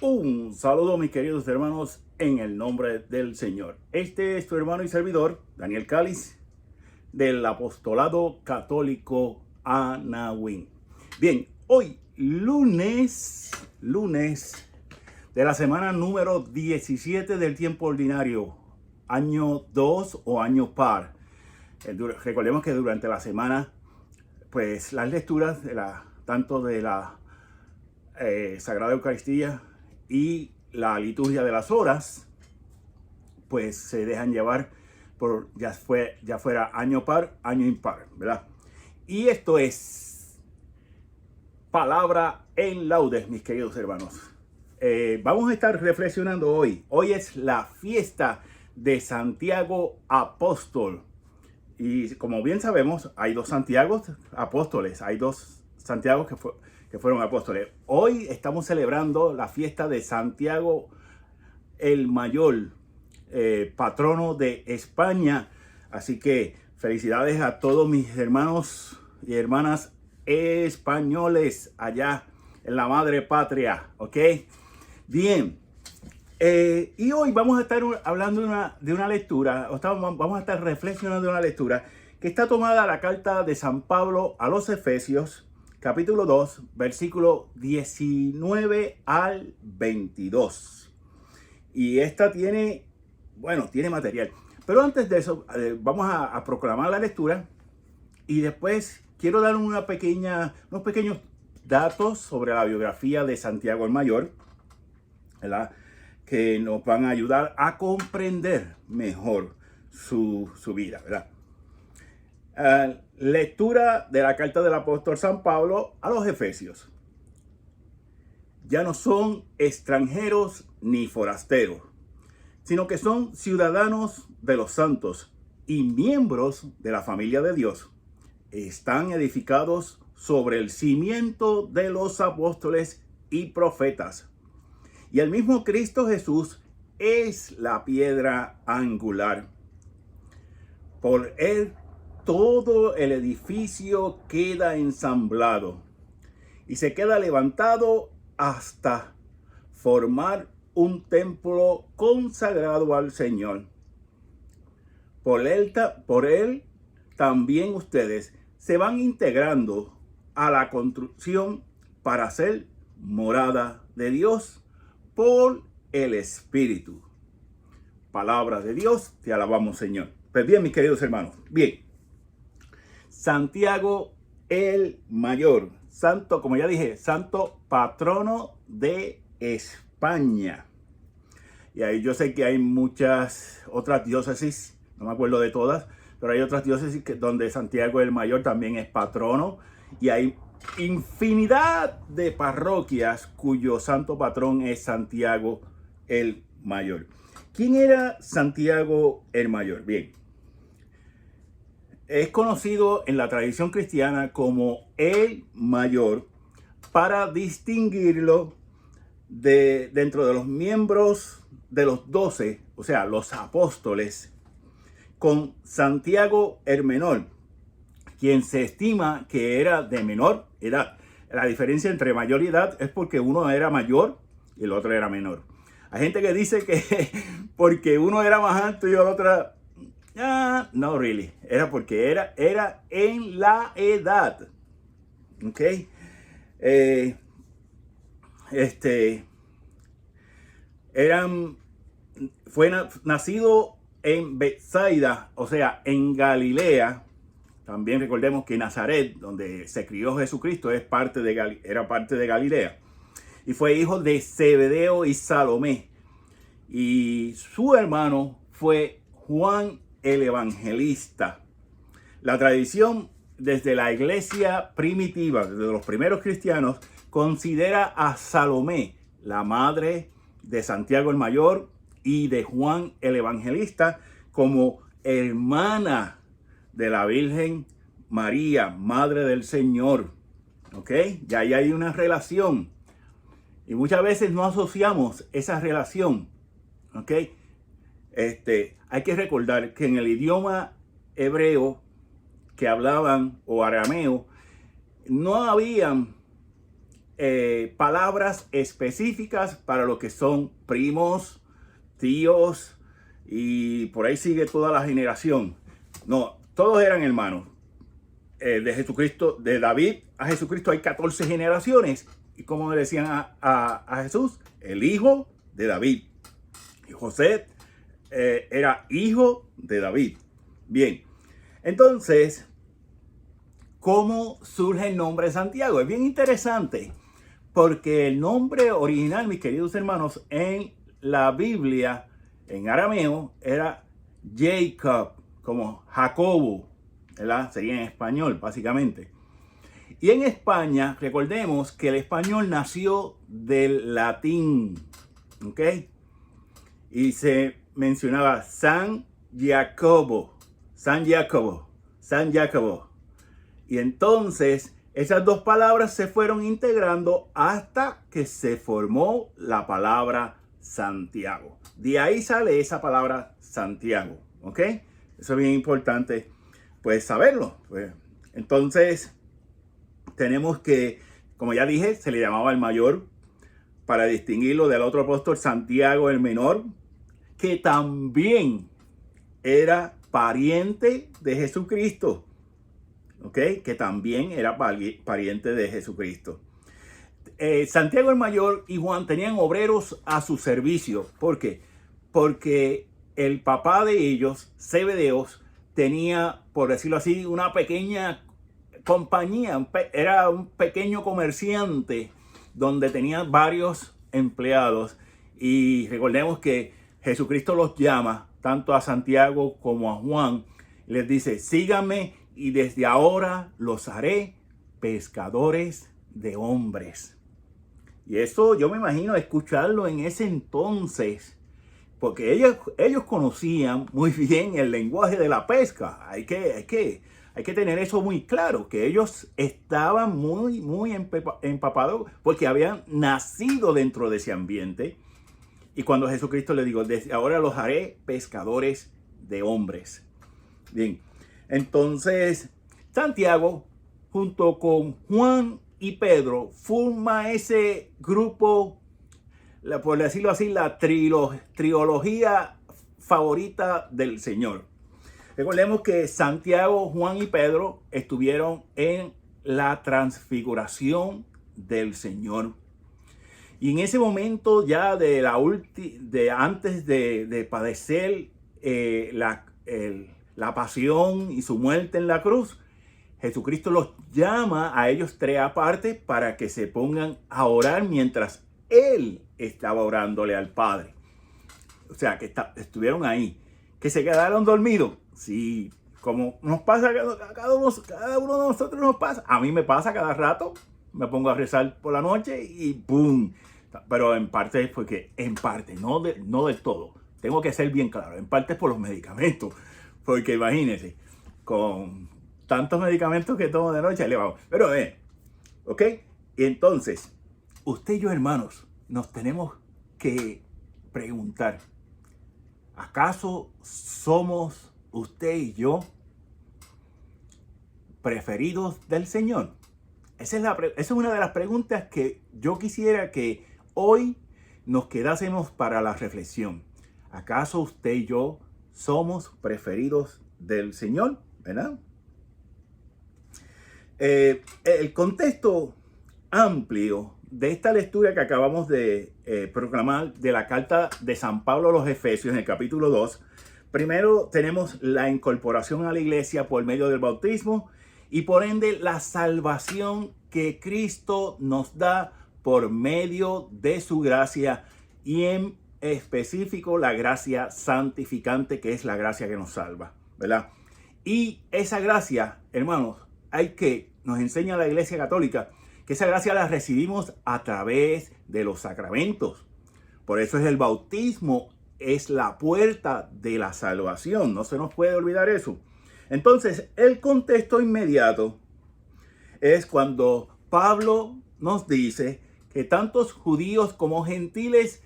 Un saludo, mis queridos hermanos, en el nombre del Señor. Este es tu hermano y servidor, Daniel Cáliz, del Apostolado Católico Anahuín. Bien, hoy lunes de la semana número 17 del tiempo ordinario, año 2 o año par. Recordemos que durante la semana, pues las lecturas tanto de la Sagrada Eucaristía y la liturgia de las horas, pues se dejan llevar por ya fuera año par, año impar, ¿verdad? Y esto es palabra en laudes, mis queridos hermanos. Vamos a estar reflexionando hoy. Hoy es la fiesta de Santiago Apóstol. Y como bien sabemos, hay dos Santiagos apóstoles, hay dos Santiagos que fueron apóstoles. Hoy estamos celebrando la fiesta de Santiago el Mayor, patrono de España. Así que felicidades a todos mis hermanos y hermanas españoles allá en la madre patria, ¿ok? Bien. Y hoy vamos a estar hablando de una lectura, vamos a estar reflexionando de una lectura que está tomada de la carta de San Pablo a los Efesios, capítulo 2, versículo 19 al 22. Y esta tiene material. Pero antes de eso, vamos a proclamar la lectura y después quiero dar unos pequeños datos sobre la biografía de Santiago el Mayor, ¿verdad?, que nos van a ayudar a comprender mejor su vida, ¿verdad? Lectura de la carta del apóstol San Pablo a los Efesios. Ya no son extranjeros ni forasteros, sino que son ciudadanos de los santos y miembros de la familia de Dios. Están edificados sobre el cimiento de los apóstoles y profetas. Y el mismo Cristo Jesús es la piedra angular. Por él todo el edificio queda ensamblado y se queda levantado hasta formar un templo consagrado al Señor. Por él también ustedes se van integrando a la construcción para ser morada de Dios por el Espíritu. Palabra de Dios, te alabamos, Señor. Pues bien, mis queridos hermanos, bien. Santiago el Mayor, santo, como ya dije, santo patrono de España. Y ahí yo sé que hay muchas otras diócesis, no me acuerdo de todas, pero hay otras diócesis donde Santiago el Mayor también es patrono, y hay infinidad de parroquias cuyo santo patrón es Santiago el Mayor. ¿Quién era Santiago el Mayor? Bien, es conocido en la tradición cristiana como el Mayor para distinguirlo dentro de los miembros de los 12, o sea, los apóstoles, con Santiago el Menor, quien se estima que era de menor edad. La diferencia entre mayor y edad es porque uno era mayor y el otro era menor. Hay gente que dice que porque uno era más alto y el otro... no, really. Era porque era en la edad. ¿Ok? Fue nacido en Betsaida, o sea, en Galilea. También recordemos que Nazaret, donde se crió Jesucristo, era parte de Galilea. Y fue hijo de Zebedeo y Salomé. Y su hermano fue Juan el Evangelista. La tradición desde la iglesia primitiva, desde los primeros cristianos, considera a Salomé, la madre de Santiago el Mayor y de Juan el Evangelista, como hermana de la Virgen María, Madre del Señor. ¿Ok? Ya ahí hay una relación. Y muchas veces no asociamos esa relación. ¿Ok? Hay que recordar que en el idioma hebreo que hablaban, o arameo, no habían palabras específicas para lo que son primos, tíos, y por ahí sigue toda la generación. No, todos eran hermanos. De Jesucristo, de David a Jesucristo hay 14 generaciones. Y como le decían a Jesús, el hijo de David. Y José era hijo de David. Bien, entonces, ¿cómo surge el nombre de Santiago? Es bien interesante, porque el nombre original, mis queridos hermanos, en la Biblia, en arameo, era Jacob, como Jacobo, ¿verdad? Sería en español, básicamente. Y en España, recordemos que el español nació del latín, ¿ok? Y se mencionaba San Jacobo, San Jacobo, San Jacobo. Y entonces esas dos palabras se fueron integrando hasta que se formó la palabra Santiago. De ahí sale esa palabra Santiago, ¿ok? Eso es bien importante, pues, saberlo. Pues, entonces, tenemos que, como ya dije, se le llamaba el mayor para distinguirlo del otro apóstol, Santiago el menor, que también era pariente de Jesucristo, ¿ok? Que también era pariente de Jesucristo. Santiago el mayor y Juan tenían obreros a su servicio. ¿Por qué? Porque el papá de ellos, Zebedeos, tenía, por decirlo así, una pequeña compañía, era un pequeño comerciante donde tenía varios empleados. Y recordemos que Jesucristo los llama, tanto a Santiago como a Juan, les dice, síganme y desde ahora los haré pescadores de hombres. Y eso yo me imagino escucharlo en ese entonces, porque ellos conocían muy bien el lenguaje de la pesca. Hay que tener eso muy claro, que ellos estaban muy empapados porque habían nacido dentro de ese ambiente. Y cuando Jesucristo le dijo, desde ahora los haré pescadores de hombres. Bien, entonces Santiago, junto con Juan y Pedro, forma ese grupo, por decirlo así, la trilogía favorita del Señor. Recordemos que Santiago, Juan y Pedro estuvieron en la transfiguración del Señor. Y en ese momento ya antes de padecer la pasión y su muerte en la cruz, Jesucristo los llama a ellos tres aparte para que se pongan a orar mientras Él estaba orándole al Padre. O sea, que estuvieron ahí. ¿Que se quedaron dormidos? Sí, como nos pasa, cada uno de nosotros nos pasa. A mí me pasa cada rato. Me pongo a rezar por la noche y ¡boom! Pero en parte es porque, no del todo. Tengo que ser bien claro. En parte es por los medicamentos. Porque imagínense, con tantos medicamentos que tomo de noche, le vamos. Pero ¿ok? Y entonces, usted y yo, hermanos, nos tenemos que preguntar, ¿acaso somos usted y yo preferidos del Señor? Esa es una de las preguntas que yo quisiera que hoy nos quedásemos para la reflexión. ¿Acaso usted y yo somos preferidos del Señor? ¿Verdad? El contexto amplio de esta lectura que acabamos de proclamar de la carta de San Pablo a los Efesios en el capítulo 2, primero tenemos la incorporación a la iglesia por medio del bautismo y por ende la salvación que Cristo nos da por medio de su gracia y en específico la gracia santificante, que es la gracia que nos salva, ¿verdad? Y esa gracia, hermanos, nos enseña la Iglesia Católica que esa gracia la recibimos a través de los sacramentos. Por eso es el bautismo, es la puerta de la salvación. No se nos puede olvidar eso. Entonces, el contexto inmediato es cuando Pablo nos dice que tantos judíos como gentiles,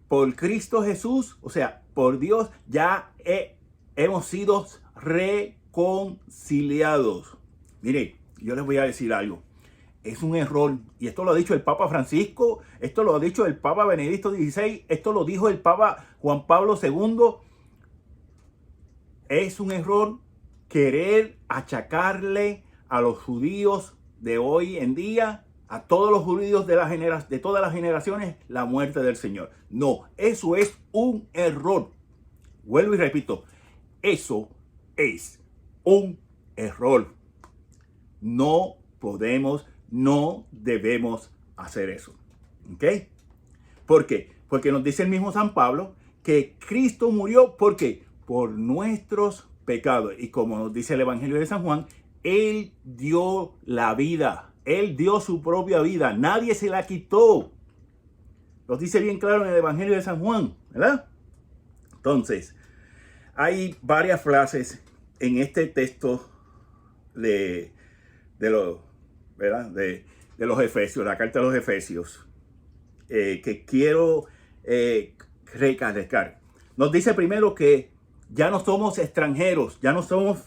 por Cristo Jesús, o sea, por Dios, ya hemos sido reconciliados. Mire, yo les voy a decir algo. es un error. Y esto lo ha dicho el Papa Francisco, esto lo ha dicho el Papa Benedicto XVI, esto lo dijo el Papa Juan Pablo II. Es un error querer achacarle a los judíos de hoy en día, a todos los judíos de todas las generaciones, la muerte del Señor. No, eso es un error. Vuelvo y repito, eso es un error. No podemos, no debemos hacer eso. ¿Ok? ¿Por qué? Porque nos dice el mismo San Pablo que Cristo murió, ¿por qué? Por nuestros pecados. Y como nos dice el Evangelio de San Juan, Él dio la vida. Él dio su propia vida. Nadie se la quitó. Lo dice bien claro en el Evangelio de San Juan, ¿verdad? Entonces, hay varias frases en este texto de los Efesios, la carta de los Efesios, que quiero recalcar. Nos dice primero que ya no somos extranjeros, ya no somos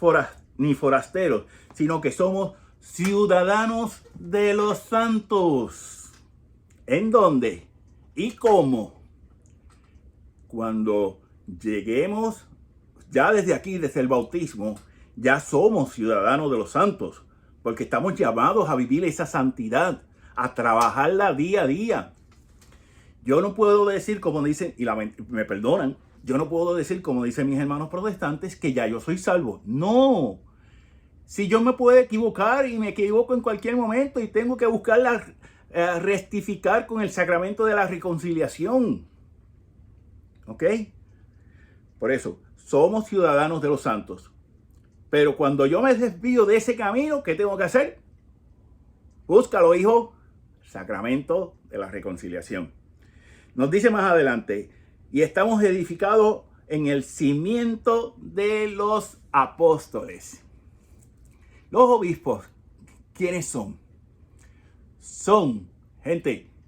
ni forasteros, sino que somos ciudadanos de los santos. ¿En dónde? ¿Y cómo? Cuando lleguemos, ya desde aquí, desde el bautismo, ya somos ciudadanos de los santos, porque estamos llamados a vivir esa santidad, a trabajarla día a día. Yo no puedo decir, como dicen, y me perdonan, yo no puedo decir, como dicen mis hermanos protestantes, que ya yo soy salvo. No. Si yo me puedo equivocar y me equivoco en cualquier momento y tengo que buscarla, rectificar con el sacramento de la reconciliación. ¿Ok? Por eso, somos ciudadanos de los santos. Pero cuando yo me desvío de ese camino, ¿qué tengo que hacer? Búscalo, hijo. Sacramento de la reconciliación. Nos dice más adelante, y estamos edificados en el cimiento de los apóstoles. Los obispos, ¿quiénes son? Son,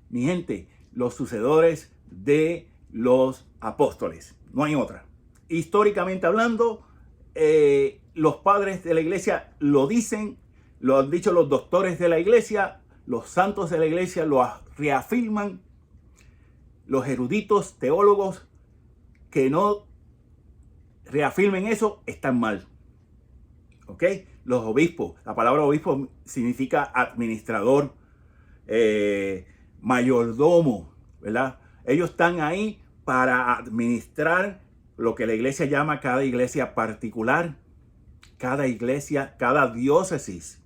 mi gente, los sucedores de los apóstoles. No hay otra. Históricamente hablando, los padres de la iglesia lo dicen, lo han dicho los doctores de la iglesia, los santos de la iglesia lo reafirman. Los eruditos teólogos que no reafirmen eso están mal. ¿Ok? Los obispos, la palabra obispo significa administrador, mayordomo, ¿verdad? Ellos están ahí para administrar lo que la iglesia llama cada iglesia particular, cada iglesia, cada diócesis.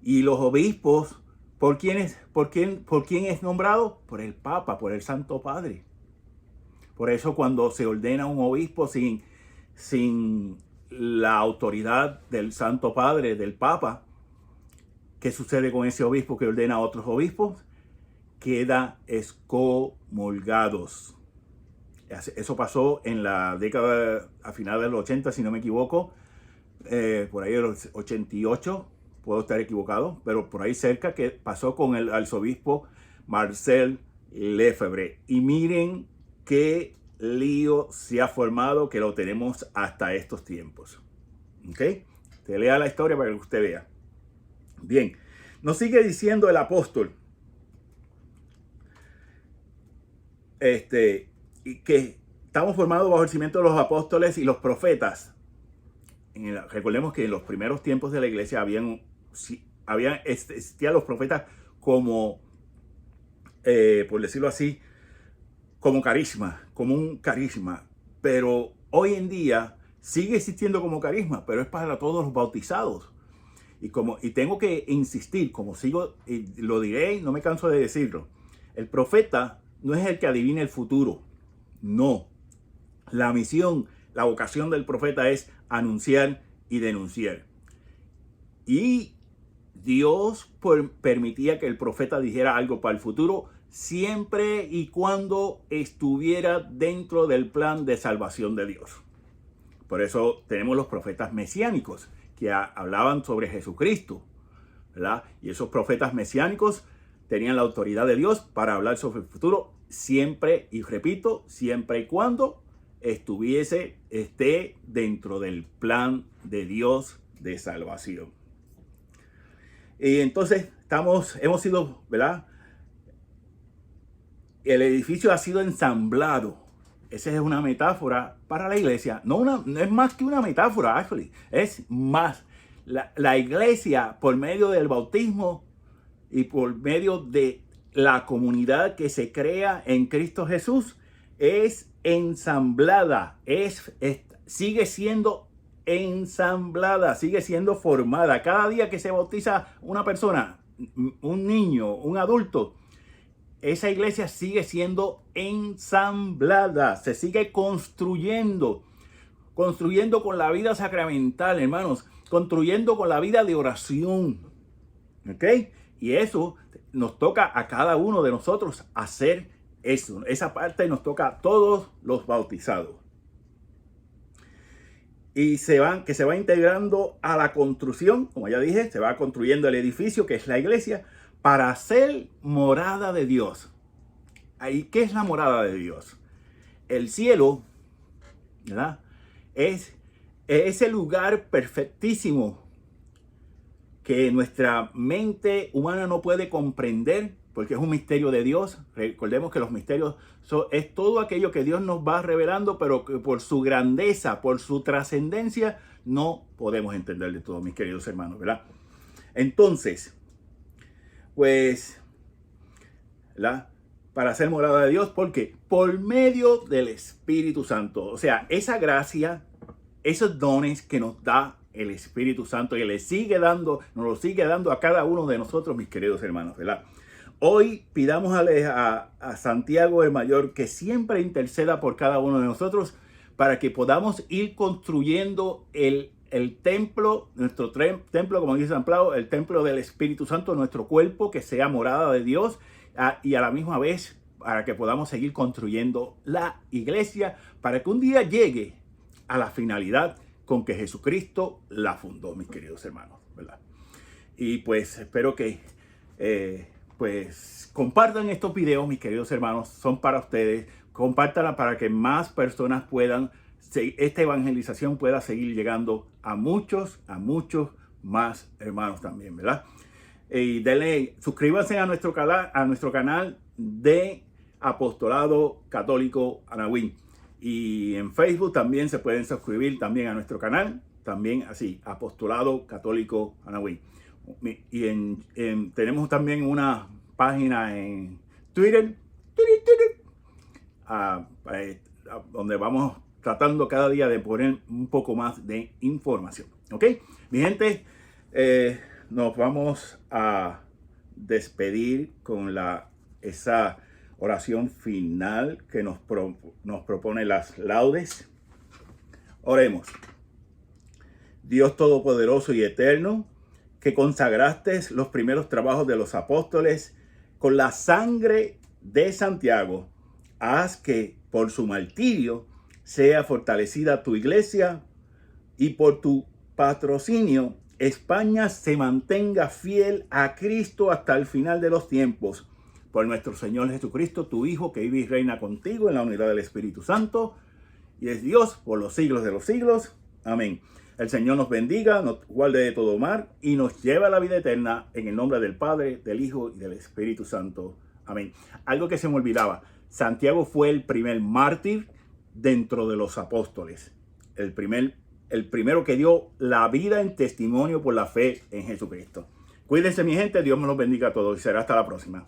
Y los obispos, ¿por quién es nombrado? Por el Papa, por el Santo Padre. Por eso cuando se ordena un obispo sin la autoridad del Santo Padre, del Papa, ¿qué sucede con ese obispo que ordena a otros obispos? Queda excomulgados. Eso pasó en la década, a finales de los 80, si no me equivoco, por ahí de los 88, puedo estar equivocado, pero por ahí cerca, que pasó con el arzobispo Marcel Lefebvre. Y miren qué lío se ha formado, que lo tenemos hasta estos tiempos. ¿Ok? Te lea la historia para que usted vea. Bien, nos sigue diciendo el apóstol que estamos formados bajo el cimiento de los apóstoles y los profetas. Recordemos que en los primeros tiempos de la iglesia existían los profetas como, por decirlo así, como un carisma, pero hoy en día sigue existiendo como carisma, pero es para todos los bautizados. Y tengo que insistir, como sigo, y lo diré, no me canso de decirlo, el profeta no es el que adivina el futuro, no. La misión, la vocación del profeta es anunciar y denunciar. Y Dios permitía que el profeta dijera algo para el futuro, siempre y cuando estuviera dentro del plan de salvación de Dios. Por eso tenemos los profetas mesiánicos que hablaban sobre Jesucristo, ¿verdad? Y esos profetas mesiánicos tenían la autoridad de Dios para hablar sobre el futuro siempre, y repito, siempre y cuando esté dentro del plan de Dios de salvación. Y entonces hemos sido, ¿verdad? El edificio ha sido ensamblado. Esa es una metáfora para la iglesia. No es más que una metáfora, actually. Es más. La iglesia, por medio del bautismo y por medio de la comunidad que se crea en Cristo Jesús, es ensamblada. Sigue siendo ensamblada, sigue siendo formada. Cada día que se bautiza una persona, un niño, un adulto, esa iglesia sigue siendo ensamblada, se sigue construyendo con la vida sacramental, hermanos, construyendo con la vida de oración, ¿ok? Y eso nos toca a cada uno de nosotros hacer eso. Esa parte nos toca a todos los bautizados. Y se va integrando a la construcción, como ya dije, se va construyendo el edificio que es la iglesia, para ser morada de Dios. ¿Y qué es la morada de Dios? El cielo, ¿verdad? Es ese lugar perfectísimo que nuestra mente humana no puede comprender, porque es un misterio de Dios. Recordemos que los misterios es todo aquello que Dios nos va revelando, pero que por su grandeza, por su trascendencia, no podemos entender de todo, mis queridos hermanos, ¿verdad? Entonces, pues, para ser morada de Dios, porque por medio del Espíritu Santo, o sea, esa gracia, esos dones que nos da el Espíritu Santo y nos lo sigue dando a cada uno de nosotros, mis queridos hermanos, ¿verdad? Hoy pidamos a Santiago el Mayor que siempre interceda por cada uno de nosotros para que podamos ir construyendo el templo, nuestro templo, como dice San Pablo, el templo del Espíritu Santo, nuestro cuerpo, que sea morada de Dios, y a la misma vez para que podamos seguir construyendo la iglesia, para que un día llegue a la finalidad con que Jesucristo la fundó, mis queridos hermanos, ¿verdad? Y pues espero que pues compartan estos videos, mis queridos hermanos, son para ustedes. Compártanla para que más personas puedan, esta evangelización pueda seguir llegando a muchos más hermanos también, ¿verdad? Y suscríbanse a nuestro canal de Apostolado Católico Anahuín. Y en Facebook también se pueden suscribir también a nuestro canal, también así, Apostolado Católico Anahuín. Y tenemos también una página en Twitter, donde vamos tratando cada día de poner un poco más de información. ¿Ok? Mi gente, nos vamos a despedir con esa oración final que nos propone las laudes. Oremos. Dios Todopoderoso y Eterno, que consagraste los primeros trabajos de los apóstoles con la sangre de Santiago, haz que por su martirio sea fortalecida tu iglesia y por tu patrocinio España se mantenga fiel a Cristo hasta el final de los tiempos. Por nuestro Señor Jesucristo, tu Hijo, que vive y reina contigo en la unidad del Espíritu Santo, y es Dios por los siglos de los siglos. Amén. El Señor nos bendiga, nos guarde de todo mal y nos lleve a la vida eterna en el nombre del Padre, del Hijo y del Espíritu Santo. Amén. Algo que se me olvidaba. Santiago fue el primer mártir dentro de los apóstoles. El primero que dio la vida en testimonio por la fe en Jesucristo. Cuídense, mi gente. Dios me los bendiga a todos y será hasta la próxima.